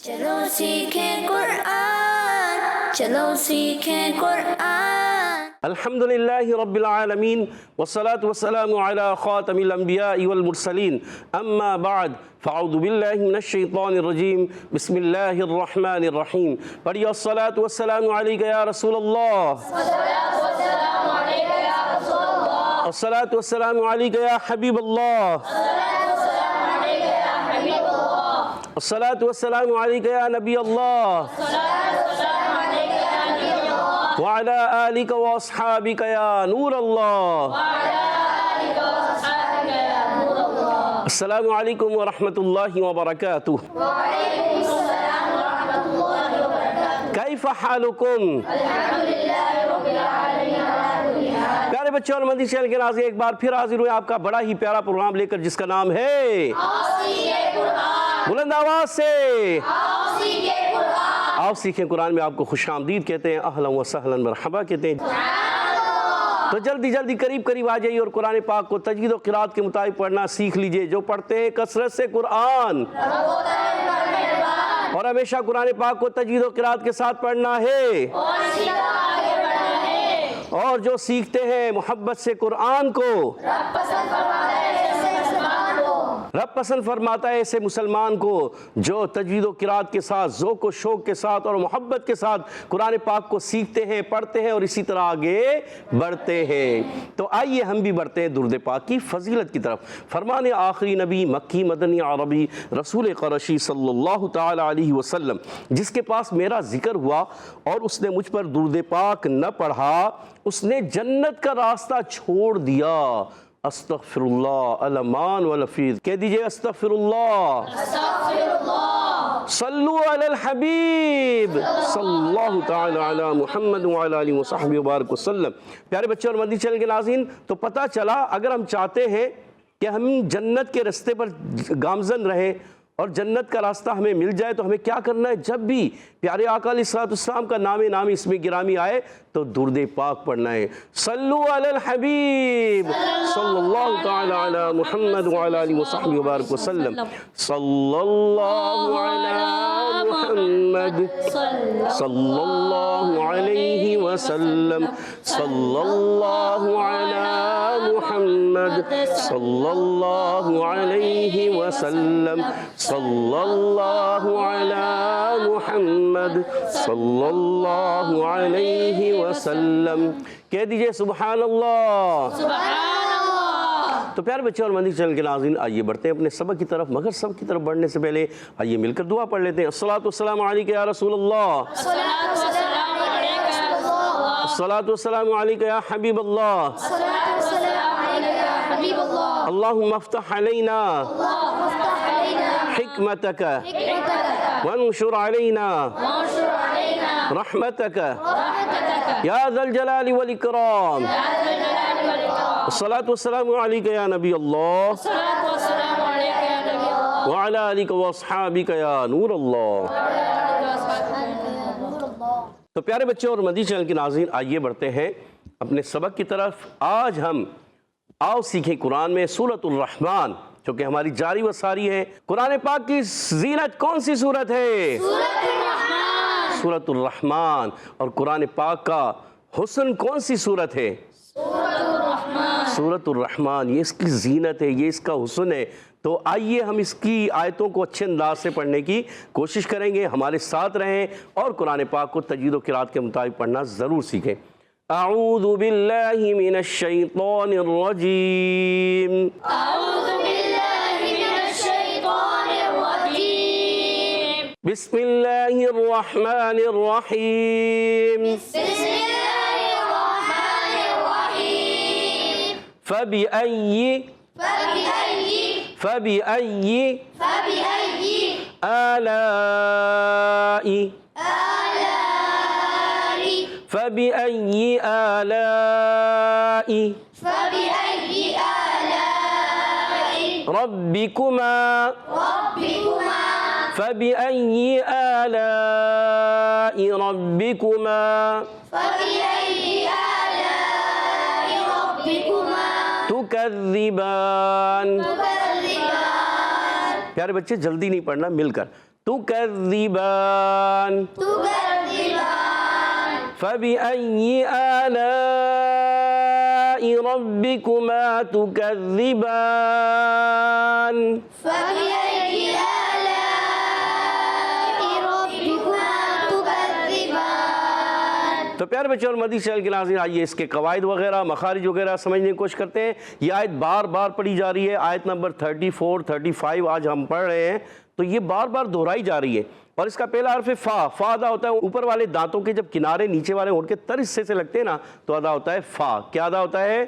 چلو سیکھیں قرآن، چلو سیکھیں قرآن۔ الحمدللہ رب العالمین والصلاة والسلام علی خاتم الانبیاء والمرسلین، اما بعد فاعوذ باللہ من الشیطان الرجیم، بسم اللہ الرحمن الرحیم۔ پڑھیے الصلاة والسلام علیک یا رسول اللہ، الصلاة والسلام علیک یا حبیب اللہ، الصلاة والسلام علیک یا نبی اللہ، وعلى آلك وأصحابك يا نور الله۔ السلام علیکم ورحمۃ اللہ وبرکاتہ۔ کیف حالکم؟ پیارے بچوں اور مدنی چینل کے ناظرین، ایک بار پھر حاضر ہوئے آپ کا بڑا ہی پیارا پروگرام لے کر، جس کا نام ہے بلند آواز سے آؤ سیکھیں قرآن میں آپ کو خوش آمدید کہتے ہیں، اہلا و سہلا مرحبا کہتے ہیں۔ تو جلدی جلدی قریب آ جائیے اور قرآن پاک کو تجوید و قرات کے مطابق پڑھنا سیکھ لیجئے۔ جو پڑھتے ہیں کثرت سے قرآن اور ہمیشہ قرآن پاک کو تجوید و قرات کے ساتھ پڑھنا ہے، اور جو سیکھتے ہیں محبت سے قرآن کو، رب پسند فرماتا ہے ایسے مسلمان کو جو تجوید و قرات کے ساتھ، ذوق و شوق کے ساتھ اور محبت کے ساتھ قرآن پاک کو سیکھتے ہیں، پڑھتے ہیں اور اسی طرح آگے بڑھتے ہیں۔ تو آئیے ہم بھی بڑھتے ہیں درود پاک کی فضیلت کی طرف۔ فرمان آخری نبی مکی مدنی عربی رسول قرشی صلی اللہ تعالی علیہ وسلم، جس کے پاس میرا ذکر ہوا اور اس نے مجھ پر درود پاک نہ پڑھا، اس نے جنت کا راستہ چھوڑ دیا۔ استغفر اللہ الامان واللفیظ، کہہ دیجئے استغفر اللہ، صلو علی الحبیب صلی اللہ تعالی علی محمد وعلی آلہ وصحبہ وبارک وسلم۔ پیارے بچے اور مدنی چینل کے ناظرین، تو پتہ چلا اگر ہم چاہتے ہیں کہ ہم جنت کے راستے پر گامزن رہیں اور جنت کا راستہ ہمیں مل جائے، تو ہمیں کیا کرنا ہے؟ جب بھی پیارے آقا علیہ السلام کا نامی اسم گرامی آئے تو درود پاک پڑھنا ہے۔ صلو علی الحبیب صلی اللہ تعالی علی محمد وعلی آلہ وصحبہ وبارک وسلم۔ صلی اللہ علی محمد صلی اللہ علیہ وسلم، صلی اللہ علی محمد صلی اللہ علیہ وسلم، صلی اللہ علی محمد صلی اللہ علیہ وسلم۔ کہہ دیجئے سبحان اللہ۔ تو پیارے بچے اور مدنی چینل کے ناظرین، آئیے بڑھتے ہیں اپنے سبق کی طرف، مگر سبق کی طرف بڑھنے سے پہلے آئیے مل کر دعا پڑھ لیتے ہیں۔ الصلاۃ والسلام علیک یا رسول اللہ، الصلاۃ والسلام علیک یا حبیب اللہ، اللہم افتح علینا حکمتک وانشر علینا رحمتک یا ذا الجلال والاکرام۔ الصلاۃ والسلام علیک یا نبی اللہ وعلی آلک واصحابک یا نور اللہ۔ تو پیارے بچے اور مدنی چینل کے ناظرین، آئیے بڑھتے ہیں اپنے سبق کی طرف۔ آج ہم آؤ سیکھیں قرآن میں سورۃ الرحمن، جو کہ ہماری جاری و ساری ہے۔ قرآن پاک کی زینت کون سی سورت ہے؟ سورۃ الرحمن۔ اور قرآن پاک کا حسن کون سی سورت ہے؟ سورۃ الرحمن۔ یہ اس کی زینت ہے، یہ اس کا حسن ہے۔ تو آئیے ہم اس کی آیتوں کو اچھے انداز سے پڑھنے کی کوشش کریں گے، ہمارے ساتھ رہیں اور قرآن پاک کو تجوید و قرات کے مطابق پڑھنا ضرور سیکھیں۔ اعوذ باللہ من الشیطان الرجیم، اعوذ باللہ من الشیطان الرجیم، بسم اللہ الرحمن الرحیم، بسم اللہ الرحمن الرحیم، فبأي آلاء فبأي آلاء ربكما فبأي آلاء ربكما تكذبان۔ پیارے بچے جلدی نہیں پڑھنا، مل کر تكذبان تكذبان فبأي آلاء ربكما تكذبان فبأي آلاء ربكما تكذبان. تو پیارے بچوں اور مدی چینل کے ناظرین، آئیے اس کے قواعد وغیرہ مخارج وغیرہ سمجھنے کی کوشش کرتے ہیں. یہ آیت بار بار پڑھی جا رہی ہے، آیت نمبر 34 35 آج ہم پڑھ رہے ہیں. تو یہ بار بار دہرائی جا رہی ہے. اور اس کا پہلا حرف فا. فا ادا ہوتا ہے اوپر والے دانتوں کے جب کنارے نیچے والے ہونٹ کے تر حصے سے لگتے ہیں نا تو ادا ہوتا ہے فا. کیا ادا ہوتا ہے؟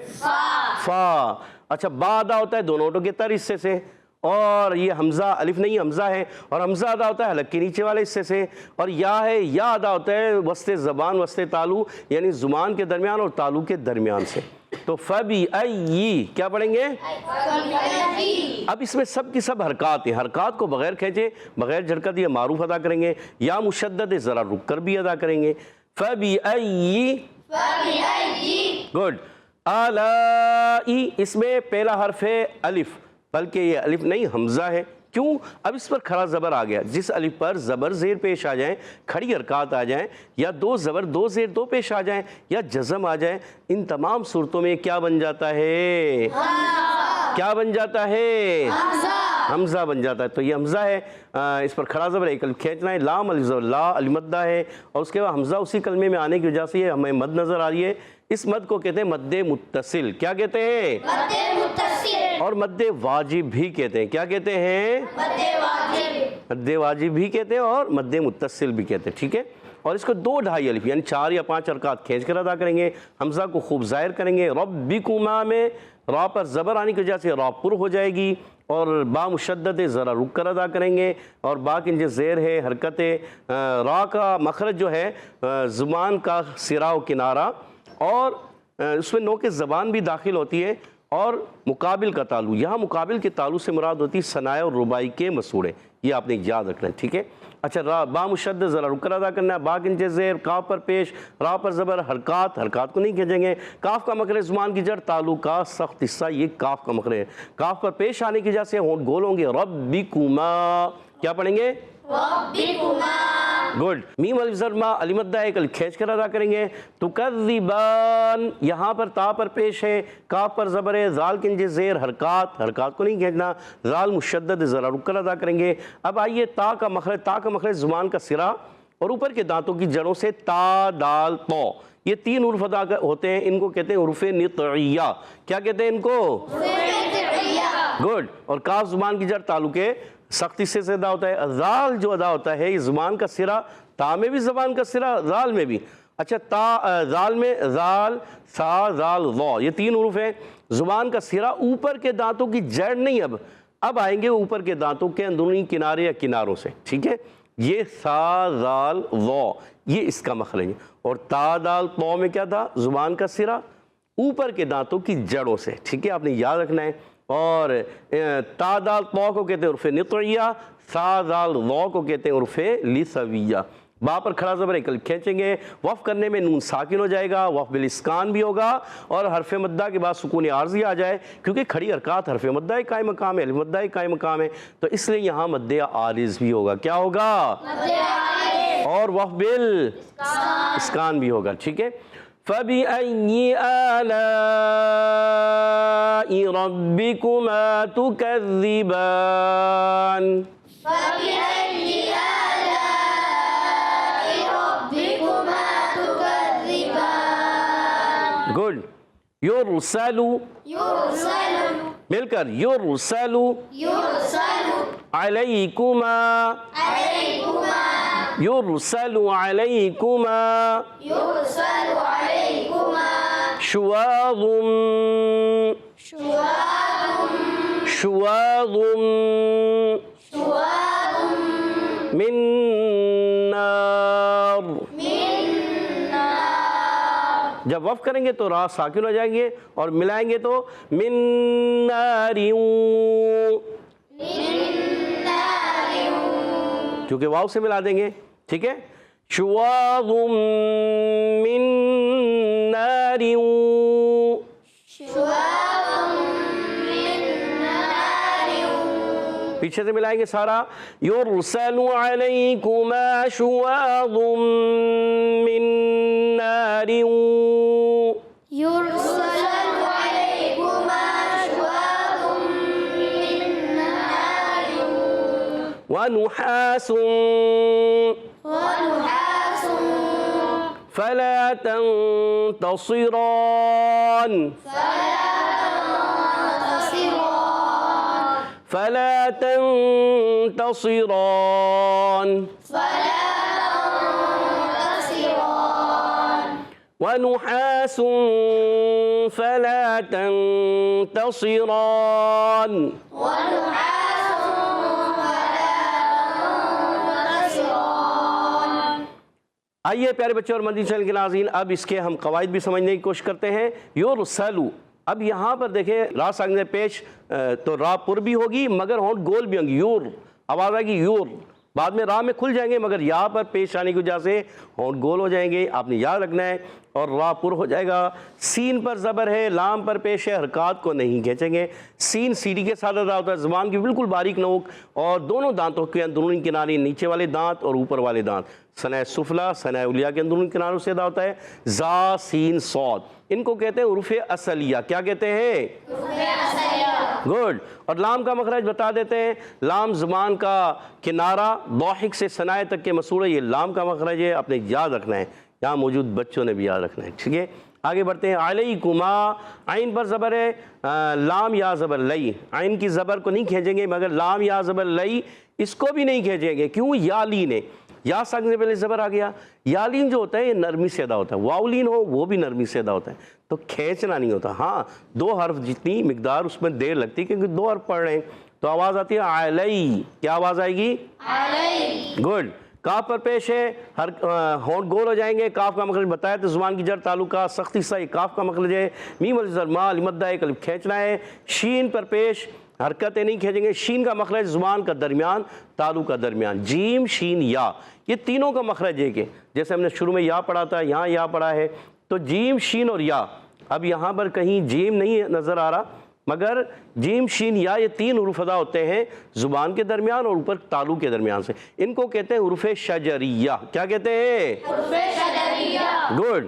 فا. اچھا، با ادا ہوتا ہے دونوں ہونٹوں کے تر حصے سے. اور یہ حمزہ الف نہیں حمزہ ہے، اور حمزہ ادا ہوتا ہے حلق کے نیچے والے حصے سے. اور یا ہے، یا ادا ہوتا ہے وسط زبان وسط تالو، یعنی زبان کے درمیان اور تالو کے درمیان سے. تو فبأي کیا پڑھیں گے؟ اب اس میں سب کی سب حرکات ہیں. حرکات کو بغیر کھینچے بغیر جھڑکا دیے معروف ادا کریں گے، یا مشدد ذرا رک کر بھی ادا کریں گے. فبأي گڈ. آلائی، اس میں پہلا حرف ہے الف، بلکہ یہ الف نہیں حمزہ ہے. کیوں؟ اب اس پر کھڑا زبر آ گیا. جس الف پر زبر زیر پیش آ جائیں، کھڑی حرکات آ جائیں، یا دو زبر دو زیر دو پیش آ جائیں، یا جزم آ جائیں، ان تمام صورتوں میں کیا بن جاتا ہے؟ کیا بن جاتا ہے؟ حمزہ بن جاتا ہے. تو یہ حمزہ ہے، اس پر کھڑا زبر ایک الف کھینچنا ہے. لام الف زبر لا المدہ ہے، اور اس کے بعد حمزہ اسی کلمے میں آنے کی وجہ سے یہ ہمیں مد نظر آ رہی ہے. اس مد کو کہتے ہیں مد متصل. کیا کہتے ہیں؟ مد متصل. اور مد واجب بھی کہتے ہیں. کیا کہتے ہیں؟ مد واجب. مد واجب بھی کہتے ہیں اور مد متصل بھی کہتے ہیں. ٹھیک ہے. اور اس کو 2 ڈھائی الف یعنی 4 یا 5 حرکات کھینچ کر ادا کریں گے. حمزہ کو خوب ظاہر کریں گے. ربکما میں را پر زبر آنے کی وجہ سے را پر ہو جائے گی، اور با مشدد ذرا رک کر ادا کریں گے. اور با کی جو زیر ہے حرکت را کا مخرج جو ہے زبان کا سرا و کنارہ، اور اس میں نوک زبان بھی داخل ہوتی ہے. اور مقابل کا تالو، یہاں مقابل کے تالو سے مراد ہوتی ہے ثنائے اور رباعی کے مسوڑے. یہ آپ نے یاد رکھنا ہے. ٹھیک ہے. اچھا، را با مشدد ذرا رک کر ادا کرنا ہے. با کے نیچے زیر، کاف پر پیش، را پر زبر، حرکات کو نہیں کھینچیں گے. کاف کا مخرج زبان کی جڑ تالو کا سخت حصہ، یہ کاف کا مخرج ہے. کاف پر پیش آنے کی وجہ سے ہونٹ گول ہوں گے. ربکما کیا پڑھیں گے؟ ربکما. گڈ. میم الف زبر ما الف مدہ ایک الف کھینچ کر ادا کریں گے. تکذبان، یہاں پر تا پر پیش ہے، کاف پر زبر ہے، زال کے نیچے زیر، حرکات کو نہیں کھینچنا. زال مشدد ذرا رک کر ادا کریں گے. اب آئیے تا کا مخرج زبان کا سرا اور اوپر کے دانتوں کی جڑوں سے تا دال تو، یہ 3 حروف ادا ہوتے ہیں. ان کو کہتے ہیں حروف نطعیہ. کیا کہتے ہیں ان کو؟ گڈ. اور کاف زبان کی جڑ تالو کے سخت حصے سے ادا ہوتا ہے. زال جو ادا ہوتا ہے یہ زبان کا سرا، تا میں بھی زبان کا سرا، زال میں بھی. اچھا، زال میں زال سا زال ضا، یہ 3 حروف ہیں. زبان کا سرا اوپر کے دانتوں کی جڑ نہیں، اب آئیں گے اوپر کے دانتوں کے اندرونی کنارے یا کناروں سے. ٹھیک ہے. یہ سا زال ضا، یہ اس کا مخرج ہے. اور تا دال تو میں کیا تھا؟ زبان کا سرا اوپر کے دانتوں کی جڑوں سے. ٹھیک ہے، آپ نے یاد رکھنا ہے. اور تا دال تو کو کہتے ہیں عرف نطعیہ، سا دال ضا کو کہتے ہیں عرف لثویہ. با پر کھڑا زبر ایک الف کھینچیں گے. وقف کرنے میں نون ساکن ہو جائے گا، وقف بالاسکان بھی ہوگا، اور حرف مدہ کے بعد سکون عارضی آ جائے، کیونکہ کھڑی حرکات حرف مدہ قائم مقام ہے، الف مدہ قائم مقام ہے. تو اس لیے یہاں مد عارض بھی ہوگا. کیا ہوگا؟ اور وقف بالاسکان بھی ہوگا. ٹھیک ہے. فَبِأَيِّ آلَاءِ رَبِّكُمَا تُكَذِّبَانِ. فَبِأَيِّ آلَاءِ رَبِّكُمَا تُكَذِّبَانِ. گڈ. یرسل، مل کر یرسل علیکما، یرسل علیکما شواظ من نار. جب وقف کریں گے تو را ساکن ہو جائیں گے، اور ملائیں گے تو من نار، کیونکہ واو سے ملا دیں گے. ٹھیک ہے. شواظ من نار، پیچھے سے ملائیں گے سارا. یرسل علیکما شواظ من نار يرسل عليكما شواظ من نار ونحاس ونحاس فلا تنتصران فلا تنتصران ونحاس فلا تنتصران. آئیے پیارے بچے اور مدنی چینل کے ناظرین، اب اس کے ہم قواعد بھی سمجھنے کی کوشش کرتے ہیں. یرسلو، اب یہاں پر دیکھیں را ساکن پیش تو را پر بھی ہوگی مگر ہونٹ گول بھی ہوں گی. یور آواز آئے گی یور، بعد میں را میں کھل جائیں گے مگر یہاں پر پیش آنے کی وجہ سے ہونٹ گول ہو جائیں گے. آپ نے یاد رکھنا ہے. اور را پر ہو جائے گا. سین پر زبر ہے، لام پر پیش ہے، حرکات کو نہیں کھینچیں گے. سین سیڑھی کے ساتھ ادا ہوتا ہے، زبان کی بالکل باریک نوک اور دونوں دانتوں کے اندرونی کنارے، نیچے والے دانت اور اوپر والے دانت. ثناء سفلا ثناء علیا کے اندرونی کناروں سے ادا ہوتا ہے. زا سین صاد، ان کو کہتے ہیں حروف اصلیہ. کیا کہتے ہیں؟ گڈ. اور لام کا مخرج بتا دیتے ہیں. لام زبان کا کنارہ ضاحک سے ثناء تک کے مسور ہے، یہ لام کا مخرج ہے. آپ نے یاد رکھنا ہے، یہاں موجود بچوں نے بھی یاد رکھنا ہے. ٹھیک ہے، آگے بڑھتے ہیں. علیکما، عین پر زبر ہے، لام یا زبر لئی. عین کی زبر کو نہیں کھینچیں گے مگر لام یا زبر لئی اس کو بھی نہیں کھینچیں گے. کیوں؟ یا لین ہے، یا ساکن سے پہلے زبر آ گیا. یا لین جو ہوتا ہے یہ نرمی سے ادا ہوتا ہے. واو لین ہو وہ بھی نرمی سے ادا ہوتا ہے، تو کھینچنا نہیں ہوتا. ہاں دو حرف جتنی مقدار اس میں دیر لگتی ہے کیونکہ دو حرف پڑھ رہے ہیں. تو آواز آتی ہے علی. کیا آواز آئے گی؟ علی. گڈ. کاف پر پیش ہے، ہر ہونٹ گول ہو جائیں گے. کاف کا مخرج بتایا تو زبان کی جڑ تعلقہ سختی سے کاف کا مخرج ہے. میم الزر ما مدہ ایک الف کھینچنا ہے. شین پر پیش، حرکتیں نہیں کھینچیں گے. شین کا مخرج زبان کا درمیان، تالو کا درمیان. جیم شین یا، یہ تینوں کا مخرج ہے کہ جیسے ہم نے شروع میں یا پڑھا تھا، یہاں یا پڑھا ہے. تو جیم شین اور یا. اب یہاں پر کہیں جیم نہیں نظر آ رہا مگر جیم شین یا یہ تین حروف ادا ہوتے ہیں زبان کے درمیان اور اوپر تالو کے درمیان سے. ان کو کہتے ہیں حروف شجریہ. کیا کہتے ہیں؟ حروف شجریہ. گڈ.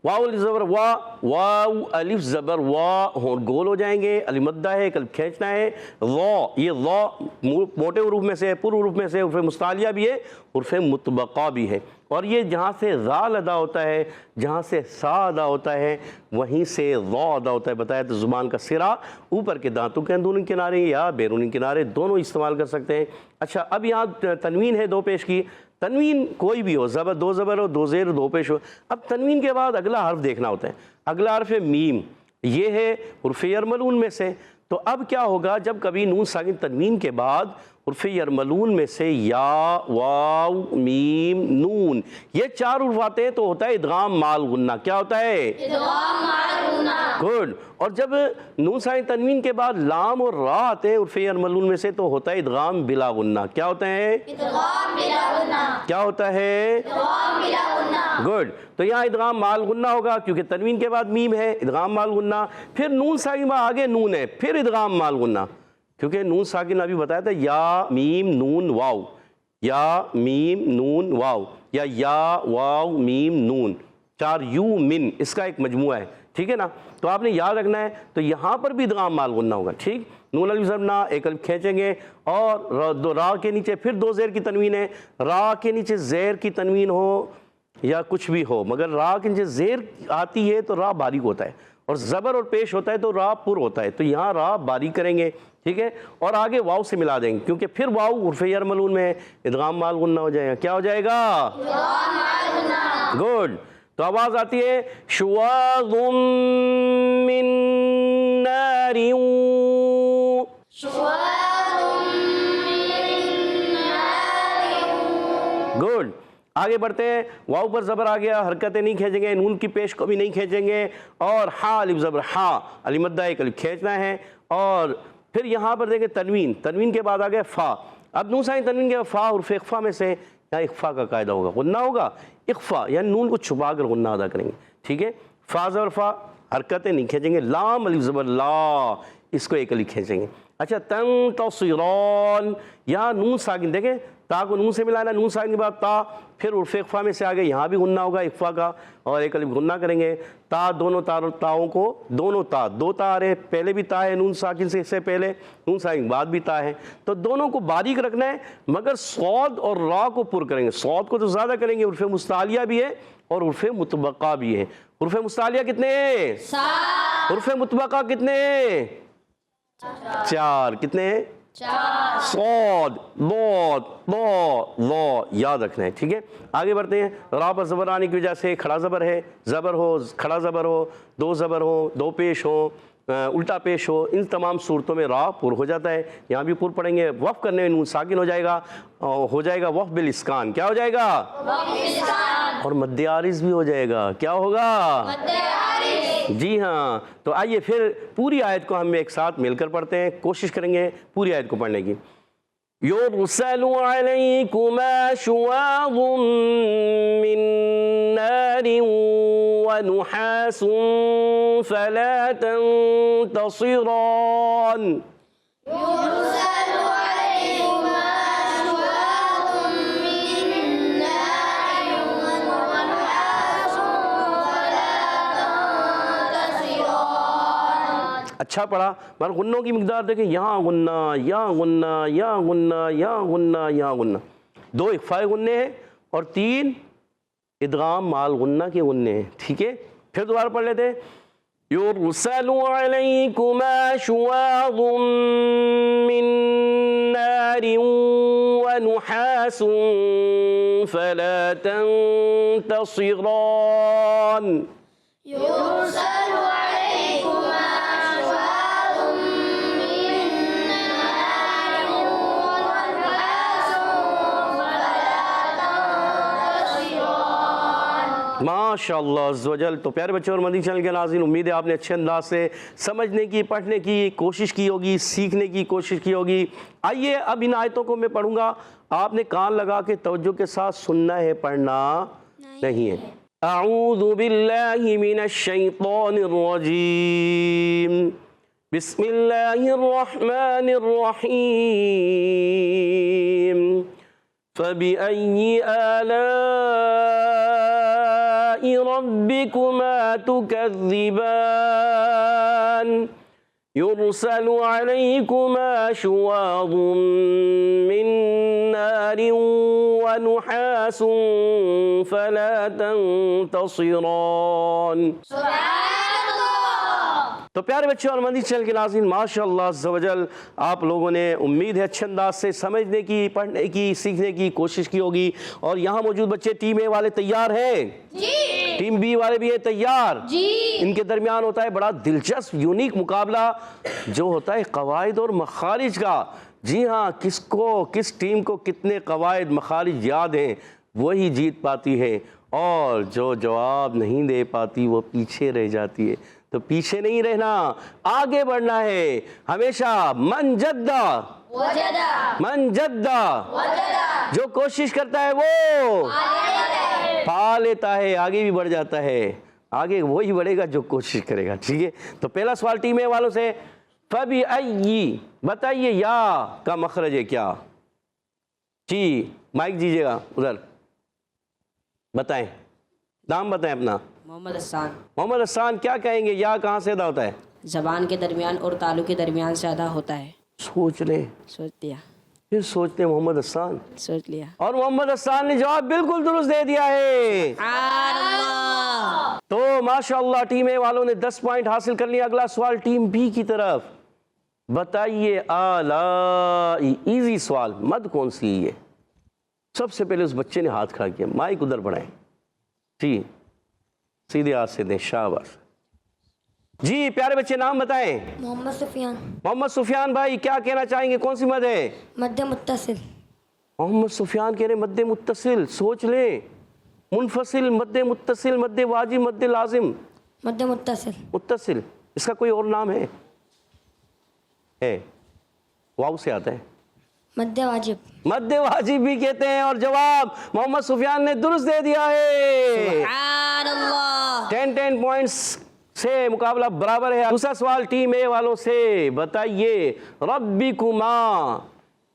واو الف زبر وا، واو الف زبر وا، ہونٹ گول ہو جائیں گے. الف مدہ ہے، ایک الف کھینچنا ہے. وا، یہ وا موٹے حروف میں سے ہے، پر حروف میں سے حروف مستعلیہ بھی ہے، حروف مطبقہ بھی ہے. اور یہ جہاں سے ذال ادا ہوتا ہے، جہاں سے سا ادا ہوتا ہے، وہیں سے ضا ادا ہوتا ہے. بتایا تو زبان کا سرا اوپر کے دانتوں کے اندرونی کنارے یا بیرونی کنارے دونوں استعمال کر سکتے ہیں. اچھا، اب یہاں تنوین ہے دو پیش کی. تنوین کوئی بھی ہو، زبر دو زبر ہو، دو زیر دو پیش ہو. اب تنوین کے بعد اگلا حرف دیکھنا ہوتا ہے. اگلا حرف ہے میم، یہ ہے حروف یرملون میں سے. تو اب کیا ہوگا جب کبھی نون ساکن تنوین کے بعد حروف یرملون میں سے یا، واو، میم، نون یہ چار حروف آتے ہیں تو ہوتا ہے ادغام مال غنہ. کیا ہوتا ہے؟ ادغام مع غنہ. گڈ. اور جب نون ساکن تنوین کے بعد لام اور را آتے ہیں حروف یرملون میں سے تو ہوتا ہے ادغام بلا غنہ. کیا ہوتا ہے؟ ادغام بلا غنہ. کیا ہوتا ہے؟ ادغام بلا غنہ. گڈ. تو یہاں ادغام مال غنہ ہوگا کیونکہ تنوین کے بعد میم ہے، ادغام مال غنہ. پھر نون ساکن آگے نون ہے، پھر ادغام مال غنہ کیونکہ نون ساکن ابھی بتایا تھا یا میم نون واو، یا میم نون واو، یا واو میم نون، چار یو من، اس کا ایک مجموعہ ہے. ٹھیک ہے نا؟ تو آپ نے یاد رکھنا ہے. تو یہاں پر بھی ادغام مال غنہ ہوگا. ٹھیک. نون الف زبر ایک الف کھینچیں گے اور دو را کے نیچے پھر دو زیر کی تنوین ہے. را کے نیچے زیر کی تنوین ہو یا کچھ بھی ہو مگر را کے نیچے زیر آتی ہے تو را باریک ہوتا ہے اور زبر اور پیش ہوتا ہے تو را پر ہوتا ہے. تو یہاں را باریک کریں گے. ٹھیک ہے. اور آگے واو سے ملا دیں گے کیونکہ پھر واو حروف یرملون میں ادغام مال غنہ ہو جائے گا. کیا ہو جائے گا؟ ادغام مع غنہ. گڈ. تو آواز آتی ہے شواظ من نار. شواظ من نار. گڈ. آگے بڑھتے ہیں. واو پر زبر آ گیا، حرکتیں نہیں کھینچیں گے، نون کی پیش کو بھی نہیں کھینچیں گے. اور ہا الف زبر ہا، الف مدہ ایک الف کھینچنا ہے. اور پھر یہاں پر دیکھیں تنوین، تنوین کے بعد آ گیا فا. اب نون ساکن تنوین کے بعد فا حرف اخفا میں سے یہاں اخفا کا قاعدہ ہوگا، غنہ ہوگا. اخفا یعنی نون کو چھپا کر غنہ ادا کریں گے. ٹھیک ہے. فا زبر فا، حرکتیں نہیں کھینچیں گے. لام الف زبر لا, اس کو ایک الف کھینچیں گے. اچھا تنتصران, یہاں نون ساکن دیکھیں, تا کو نون سے ملانا, نون ساکن کے بعد تا, پھر عرف اخفا میں سے آگے یہاں بھی غنہ ہوگا اخفا کا, اور ایک الف غنہ کریں گے. تا دونوں تاؤں کو, دونوں تا, دو تا آ رہے, پہلے بھی تا ہے نون ساکن سے پہلے, نون ساکن بعد بھی تا ہے, تو دونوں کو باریک رکھنا ہے, مگر صاد اور را کو پر کریں گے. صاد کو تو زیادہ کریں گے, عرف مستعلیہ بھی ہے اور عرف مطبقہ بھی ہے. عرف مستعلیہ کتنے ہیں؟ 7. عرف مطبقہ کتنے ہیں؟ 4. کتنے ہیں؟ 4. صاد ضاد ضا ظا, یاد رکھنا ہے. ٹھیک ہے, آگے بڑھتے ہیں. را پر زبر آنے کی وجہ سے کھڑا زبر ہے, زبر ہو, کھڑا زبر ہو, دو زبر ہو, دو پیش ہو, الٹا پیش ہو, ان تمام صورتوں میں را پر ہو جاتا ہے. یہاں بھی پر پڑھیں گے, وقف کرنے میں نون ساکن ہو جائے گا, ہو جائے گا وقف بالاسکان. کیا ہو جائے گا؟ اور مد عارض بھی ہو جائے گا. کیا ہوگا؟ جی ہاں. تو آئیے پھر پوری آیت کو ہم ایک ساتھ مل کر پڑھتے ہیں, کوشش کریں گے پوری آیت کو پڑھنے کی. يُرْسَلُ عَلَيْكُمَا شُوَاظٌ مِّن نَّارٍ وَنُحَاسٌ فَلَا تَنتَصِرَانِ. يُرْسَلُ عَلَيْكُمَا شُوَاظٌ مِّن نَّارٍ وَنُحَاسٌ فَلَا تَنتَصِرَانِ. اچھا پڑھا, مگر غنوں کی مقدار دیکھیں, یہاں غنہ, یہاں غنہ, یہاں غنہ, یہاں غنہ, یہاں غنہ. 2 اخفاء غنّے ہیں اور 3 ادغام مال غنہ کے غنّے ہیں. ٹھیک ہے, پھر دوبارہ پڑھ لیتے ہیں. يُرْسَلُ عَلَيْكُمَا شُوَاظٌ مِّن نَّارٍ وَنُحَاسٌ فَلَا تَنتَصِرَانِ. يُرْسَلُ عَلَيْكُمَا شُوَاظٌ مِّن نَّارٍ وَنُحَاسٌ فَلَا تَنتَصِرَانِ. ماشاء اللہ عز و جل. تو پیارے بچے اور مدنی چینل کے ناظرین, امید ہے آپ نے اچھے انداز سے سمجھنے کی, پڑھنے کی کوشش کی ہوگی, سیکھنے کی کوشش کی ہوگی. آئیے اب ان آیتوں کو میں پڑھوں گا, آپ نے کان لگا کے توجہ کے ساتھ سننا ہے, پڑھنا نہیں ہے. اعوذ باللہ من الشیطان الرجیم, بسم اللہ الرحمن الرحیم. فبأي آلاء ربكما تكذبان. يرسل عليكما شواظ من نار ونحاس فلا تنتصران. سبحان اللہ. تو پیارے بچے اور مدنی چینل کے ناظرین, ماشاء اللہ عز و جل, آپ لوگوں نے امید ہے اچھے انداز سے سمجھنے کی, پڑھنے کی, سیکھنے کی کوشش کی ہوگی. اور یہاں موجود بچے ٹیم اے والے تیار ہیں؟ جی. ٹیم بی والے بھی ہیں تیار؟ جی. ان کے درمیان ہوتا ہے بڑا دلچسپ یونیک مقابلہ جو ہوتا ہے قواعد اور مخارج کا. جی ہاں, کس ٹیم کو کتنے قواعد مخارج یاد ہیں وہی جیت پاتی ہے, اور جو جواب نہیں دے پاتی وہ پیچھے رہ جاتی ہے. تو پیچھے نہیں رہنا, آگے بڑھنا ہے ہمیشہ. من جدہ من جدہ, جو کوشش کرتا ہے وہ پا لیتا ہے, آگے بھی بڑھ جاتا ہے. آگے وہی بڑھے گا جو کوشش کرے گا. ٹھیک ہے, تو پہلا سوال ٹیم اے والوں سے. فَبِأَيِّ, بتائیے یا کا مخرج ہے کیا؟ جی مائک دیجیے گا ادھر, بتائیں, نام بتائیں اپنا. محمد حسان. محمد حسان, کیا کہیں گے, یا کہاں سے ادا ہوتا ہے؟ زبان کے درمیان اور تالو کے درمیان سے ادا ہوتا ہے. سوچ لیں, سوچ لیا, پھر سوچتے ہیں محمد حسان, سوچ لیا. اور محمد حسان نے جواب بالکل درست دے دیا ہے. تو ماشاءاللہ ٹیم اے والوں نے 10 پوائنٹ حاصل کر لیا. اگلا سوال ٹیم بی کی طرف. بتائیے آلائی, ایزی سوال, مد کون سی ہے؟ سب سے پہلے اس بچے نے ہاتھ کھڑا کیا, مائک ادھر بڑھائیں. جی سیدھے ہاتھ سے دیں, شاباش. جی پیارے بچے نام بتائیں. محمد سفیان. محمد سفیان بھائی کیا کہنا چاہیں گے, کون سی مد ہے؟ مد متصل. محمد سفیان کہہ رہے مد متصل. سوچ لیں, منفصل, مد متصل, مد واجب, مد لازم. مد متصل. متصل, اس کا کوئی اور نام ہے؟ واو سے آتا ہے. مد واجب. مد واجب بھی کہتے ہیں, اور جواب محمد سفیان نے درست دے دیا ہے. سبحان اللہ. 10 پوائنٹس سے مقابلہ برابر ہے۔ دوسرا سوال ٹیم اے والوں سے، بتائیے ربکما،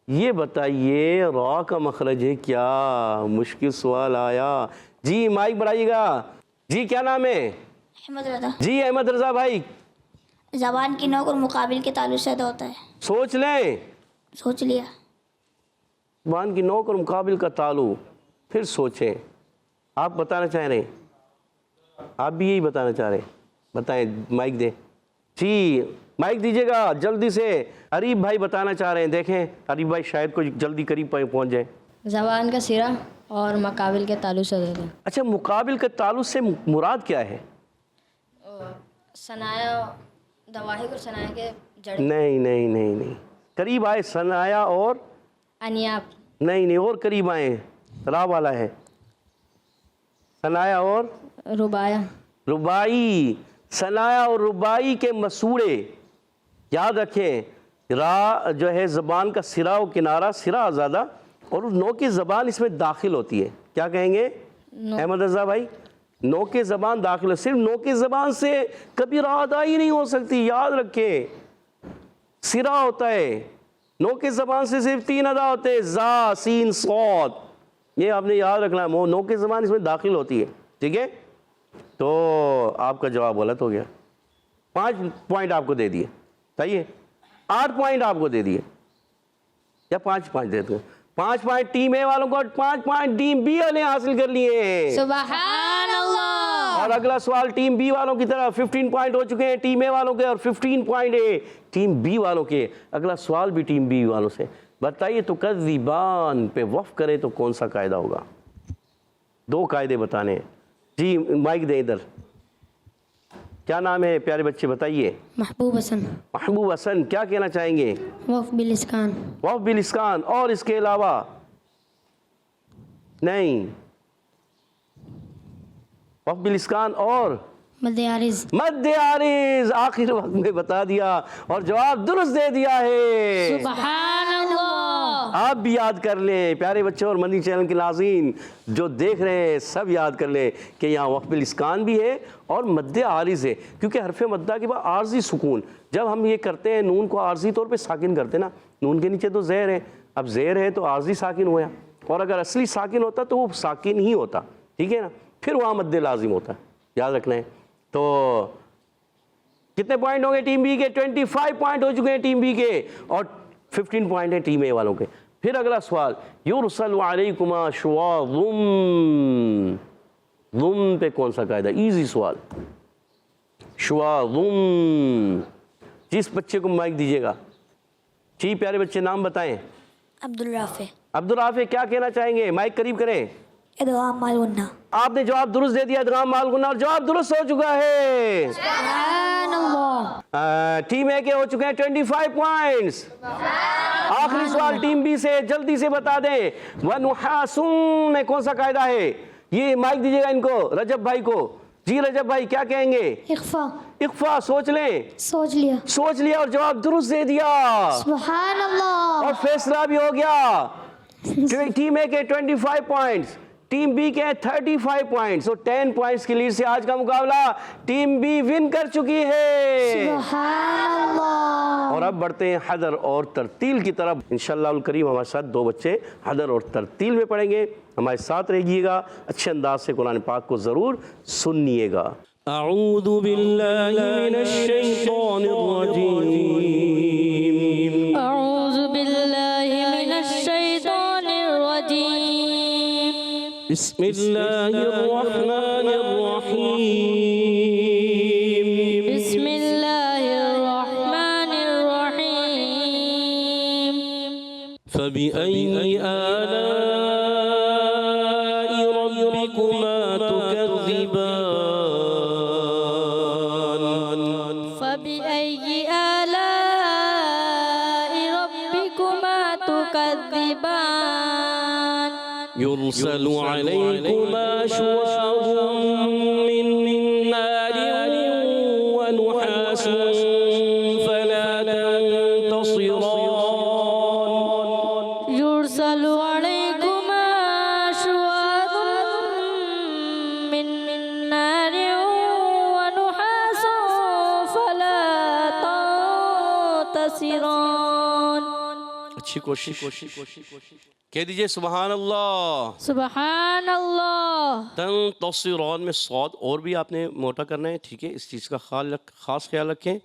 یہ بتائیے را کا مخرج ہے کیا؟ مشکل سوال آیا جی، مائک بڑھائیے گا جی، کیا نام ہے؟ احمد رضا۔ جی احمد رضا بھائی، زبان کی نوک اور مقابل کے تعلق سے ادا ہوتا ہے۔ سوچ لیں، سوچ لیا۔ زبان کی نوک اور مقابل کا تعلق، پھر سوچیں۔ آپ بتانا چاہ رہے ہیں، آپ بھی یہی بتانا چاہ رہے ہیں، بتائیں، مائک دیں جی، مائک دیجیے گا جلدی سے۔ عریب بھائی بتانا چاہ رہے ہیں، دیکھیں عریب بھائی شاید کوئی جلدی قریب پہنچ جائے۔ زبان کا سرا اور مقابل کے تعلق سے ہوتا ہے۔ اچھا، مقابل کے تعلق سے مراد کیا ہے؟ ثنایا، دواحق اور ثنایا کے جڑ، نہیں نہیں نہیں نہیں، قریب آئے، ثنایا اور انیاب، نہیں نہیں، اور قریب آئے، را والا ہے، ثنایا اور ربایا، ربائی۔ ثنایا اور ربائی کے مسوڑے یاد رکھیں، را جو ہے زبان کا سرا و کنارہ، سرا آزادہ، اور نو کی زبان اس میں داخل ہوتی ہے، کیا کہیں گے احمد رضا بھائی؟ نو کی زبان داخل ہے، صرف نو کی زبان سے کبھی را ادا ہی نہیں ہو سکتی، یاد رکھیں، سرا ہوتا ہے، نو کی زبان سے صرف 3 ادا ہوتے ہیں، زا، سین، صاد، یہ آپ نے یاد رکھنا ہے، نو کی زبان اس میں داخل ہوتی ہے، ٹھیک ہے؟ تو آپ کا جواب غلط ہو گیا، 5 پوائنٹ آپ کو دے دیے، صحیح ہے، 8 پوائنٹ آپ کو دے دیے، یا 5 پوائنٹ دے دو، 5 پوائنٹ ٹیم اے والوں کو اور 5 پوائنٹ ٹیم بی والے حاصل کر لیے ہیں۔ سبحان اللہ۔ اور اگلا سوال ٹیم بی والوں کی طرف، 15 پوائنٹ ہو چکے ہیں ٹیم اے والوں کے اور 15 پوائنٹ ہے ٹیم بی والوں کے۔ اگلا سوال بھی ٹیم بی والوں سے، بتائیے تو تکذبان پہ وقف کرے تو کون سا قاعدہ ہوگا؟ 2 قاعدے بتانے ہیں جی، مائک دیں ادھر، کیا نام ہے پیارے بچے بتائیے؟ محبوب حسن، محبوب حسن، کیا کہنا چاہیں گے؟ وقف بالاسکان، وقف بالاسکان، اور اس کے علاوہ نہیں، وقف بالاسکان اور مد عارض، مد عارض، آخر وقت میں بتا دیا اور جواب درست دے دیا ہے۔ سبحان اللہ۔ آپ بھی یاد کر لیں پیارے بچوں، اور مدنی چینل کے ناظرین جو دیکھ رہے ہیں سب یاد کر لیں کہ یہاں وقف بالاسکان بھی ہے اور مد عارض ہے، کیونکہ حرف مدہ کے بعد عارضی سکون، جب ہم یہ کرتے ہیں نون کو عارضی طور پہ ساکن کرتے ہیں نا، نون کے نیچے تو زیر ہے، اب زیر ہے تو عارضی ساکن ہوا، اور اگر اصلی ساکن ہوتا تو وہ ساکن ہی ہوتا، ٹھیک ہے نا، پھر وہاں مد لازم ہوتا ہے، یاد رکھنا ہے۔ تو کتنے پوائنٹ ہوں گے ٹیم بی کے؟ 25 پوائنٹ ہو چکے ہیں ٹیم بی کے، اور 15 پوائنٹ ہیں ٹیم اے والوں کے۔ پھر اگلا سوال، یرسل علیکما شواظ، ضم پہ کون سا قاعدہ؟ ایزی سوال، شواظ، جس بچے کو مائک دیجیے گا جی، پیارے بچے نام بتائیں۔ عبدالرافع۔ عبدالرافع، کیا کہنا چاہیں گے؟ مائک قریب کریں۔ ادغام مال غنہ۔ آپ نے جواب درست دے دیا، ادغام مال غنہ، اور جواب درست ہو چکا ہے۔ سبحان اللہ۔ ٹیم اے کے ہو چکے ہیں 25 پوائنٹس۔ آخری سوال ٹیم بی سے، جلدی سے بتا دیں، وَنُحَاسٌ میں کون سا قاعدہ ہے؟ یہ مائک دیجیے گا ان کو، رجب بھائی کو جی۔ رجب بھائی کیا کہیں گے؟ اخفا، اخفا، سوچ لیں، سوچ لیا، سوچ لیا اور جواب درست دے دیا، سبحان اللہ۔ اور فیصلہ بھی ہو گیا۔ ٹیم اے کے 25 پوائنٹس، ٹیم بی کے 35 پوائنٹس، اور 10 پوائنٹس کی لیڈ سے آج کا مقابلہ ٹیم بی ون کر چکی ہے۔ سبحان اللہ۔ اور اب بڑھتے ہیں حدر اور ترتیل کی طرف۔ انشاءاللہ الکریم ہمارے ساتھ 2 بچے حدر اور ترتیل میں پڑھیں گے، ہمارے ساتھ رہیے گا، اچھے انداز سے قرآن پاک کو ضرور سنیے گا۔ اعوذ باللہ من الشیطان الرجیم، اعوذ باللہ من الشیطان الرجیم، بسم اللہ الرحمن الرحیم، بسم اللہ الرحمن الرحیم، فبأي آلاء ربكما تكذبان، فبأي آلاء ربكما تكذبان، يرسل عليكما شواظ من نار ونحاس فلا تنتصران، يرسل عليكما شواظ من نار ونحاس تنتصرون. اچھی کوشش. کہہ دیجئے سبحان اللہ. سبحان اللہ. تنتصرون میں صاد اور بھی آپ نے موٹا کرنا ہے، ٹھیک ہے، اس چیز کا خاص خیال رکھیں.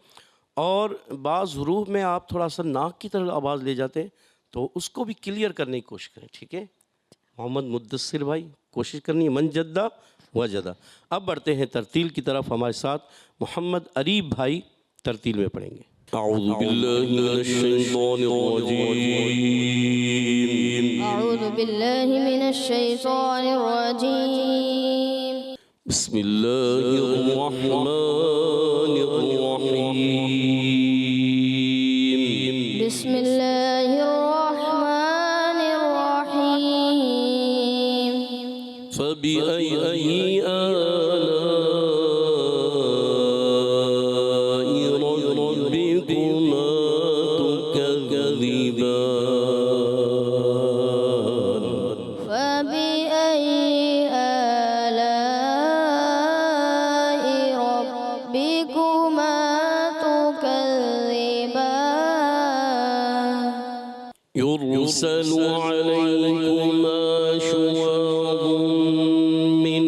اور بعض حروف میں آپ تھوڑا سا ناک کی طرف آواز لے جاتے ہیں تو اس کو بھی کلیئر کرنے کی کوشش کریں، ٹھیک ہے. محمد مدثر بھائی کوشش کرنی ہے، من جدہ وجدہ. اب بڑھتے ہیں ترتیل کی طرف، ہمارے ساتھ محمد عریب بھائی ترتیل میں پڑھیں گے. اعوذ باللہ من الشیطان الرجیم. اعوذ باللہ من الشیطان الرجیم. بسم اللہ الرحمن الرحیم. بسم اللہ الرحمن الرحیم. فبأي آلاء ربكما تكذبان. فبأي آلاء ربكما تكذبان. يرسل عليكما شواظ من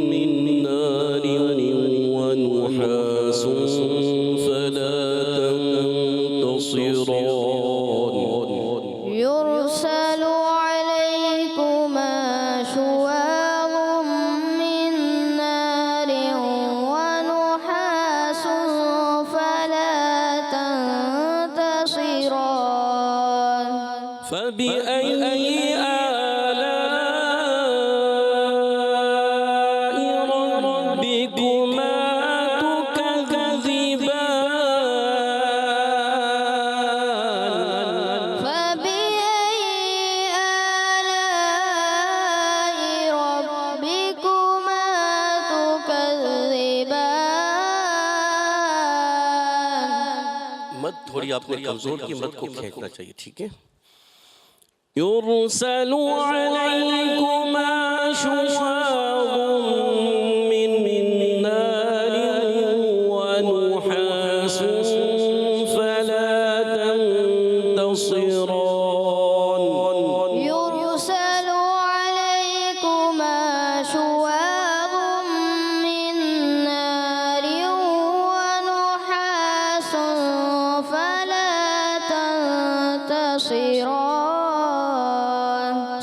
نار ونحاس فلا تنتصران. يرسل عليكما شواظ من نار ونحاس فلا تنتصران. فبأي آلاء ربكما تكذبان. فبأي آلاء ربكما تكذبان. مد تھوڑی آپ نے کمزور کی، مد کو کھینچنا چاہیے، ٹھیک ہے. يرسل عليكما شواظ من نار ونحاس فلا تنتصران. يرسل عليكما شواظ من نار ونحاس فلا تنتصران.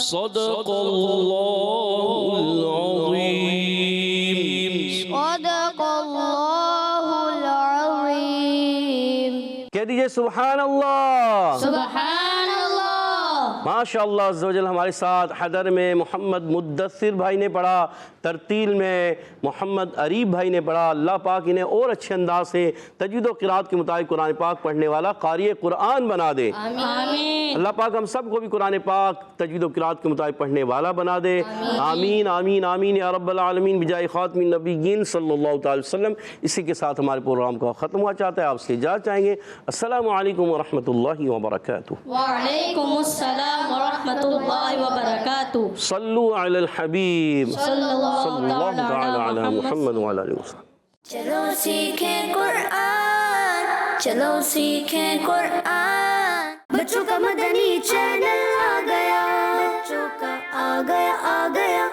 صدق اللہ العظیم. صدق اللہ العظیم. کہہ دیجئے سبحان اللہ. سبحان اللہ. ماشاء اللہ عز و جل. ہمارے ساتھ حدر میں محمد مدثر بھائی نے پڑھا، ترتیل میں محمد عریب بھائی نے پڑھا. اللہ پاک انہیں اور اچھے انداز سے تجوید و قرات کے مطابق قرآن پاک پڑھنے والا قاری قرآن بنا دے. آمین. اللہ پاک ہم سب کو بھی قرآن پاک تجوید و قرات کے مطابق پڑھنے والا بنا دے. آمین آمین آمین یا رب العالمین بجائے خاتم النبیین صلی اللہ تعالی وسلم. اسی کے ساتھ ہمارے پروگرام کا ختم ہوا چاہتا ہے، آپ سے اجازت چاہیں گے. السلام علیکم ورحمۃ اللہ وبرکاتہ. وعلیکم السلام ورحمۃ اللہ وبرکاتہ. صلو علی الحبیب صلی اللہ تعالی علی محمد وعلی آلہ وسلم. چلو سیکھیں قرآن، چلو سیکھیں قرآن. بچوں کا مدنی چینل آ گیا، بچوں کا آ گیا.